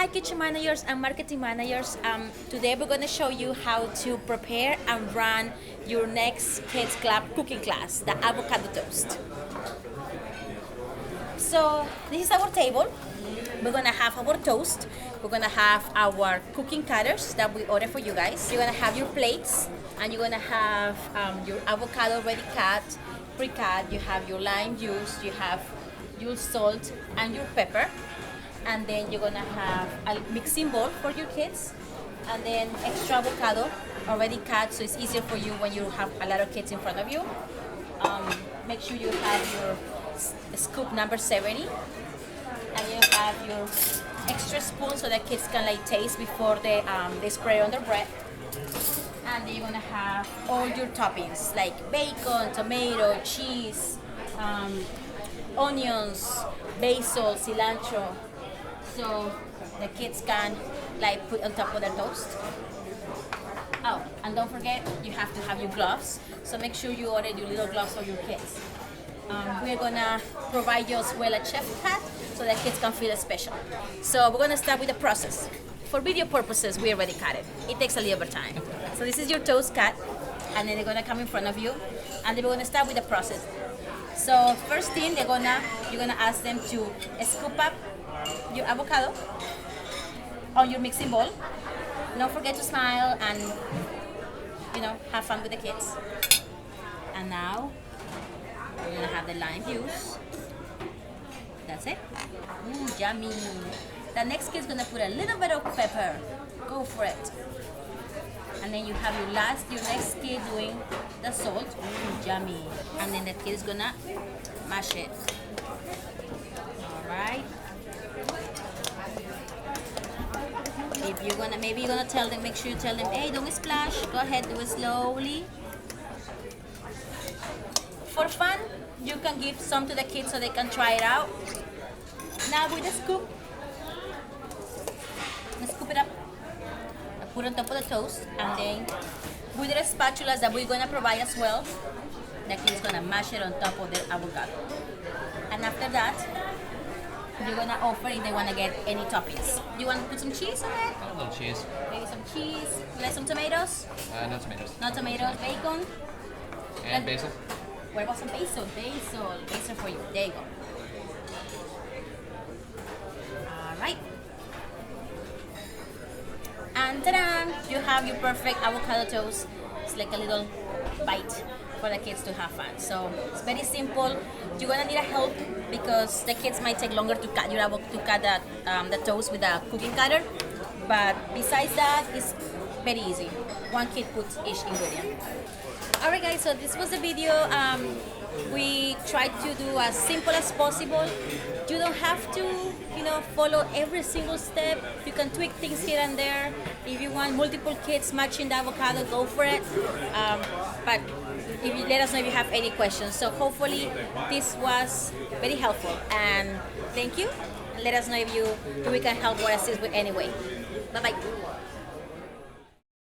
Hi kitchen managers and marketing managers. Today we're going to show you how to prepare and run your next kids club cooking class, the avocado toast. So this is our table. We're going to have our toast. We're going to have our cooking cutters that we order for you guys. You're going to have your plates and you're going to have your avocado already cut, pre-cut. You have your lime juice, you have your salt and your pepper. And then you're gonna have a mixing bowl for your kids, and then extra avocado already cut, so it's easier for you when you have a lot of kids in front of you. Make sure you have your scoop number 70, and you have your extra spoon so that kids can like taste before they spray on their bread. And then you're gonna have all your toppings like bacon, tomato, cheese, onions, basil, cilantro. So the kids can like put on top of their toast. Oh, and don't forget you have to have your gloves. So make sure you order your little gloves for your kids. We're gonna provide you as well a chef hat so that kids can feel special. So we're gonna start with the process. For video purposes, we already cut it. It takes a little bit of time. So this is your toast cut, and then they're gonna come in front of you, and then we're gonna start with the process. So first thing, you're gonna ask them to scoop up your avocado on your mixing bowl. Don't forget to smile and have fun with the kids. And now we're gonna have the lime juice. That's it. Yummy. The next kid's gonna put a little bit of pepper. Go for it. And then you have your next kid doing the salt. Yummy. And then the kid is gonna mash it. All right. If you're gonna, maybe you're gonna tell them, make sure you tell them, hey, don't splash, go ahead, do it slowly. For fun, you can give some to the kids so they can try it out. Now with the scoop, scoop it up, put on top of the toast, and then with the spatulas that we're gonna provide as well, the kid's gonna mash it on top of the avocado. And after that, you're gonna offer if they wanna get any toppings. You wanna put some cheese on it? A little cheese. Maybe some cheese. You like some tomatoes? No tomatoes. No tomatoes. Bacon? And basil. What about some basil? Basil for you. There you go. Alright. And ta-da! You have your perfect avocado toast. It's like a little bite for the kids to have fun. So it's very simple. You're gonna need a help because the kids might take longer to cut the toast with a cooking cutter. But besides that, it's very easy. One kid puts each ingredient. Alright guys, so this was the video. We tried to do as simple as possible. You don't have to, follow every single step. You can tweak things here and there. If you want multiple kids matching the avocado, go for it. But if you let us know if you have any questions. So hopefully this was very helpful. And thank you. Let us know if we can help or assist with any way. Bye bye.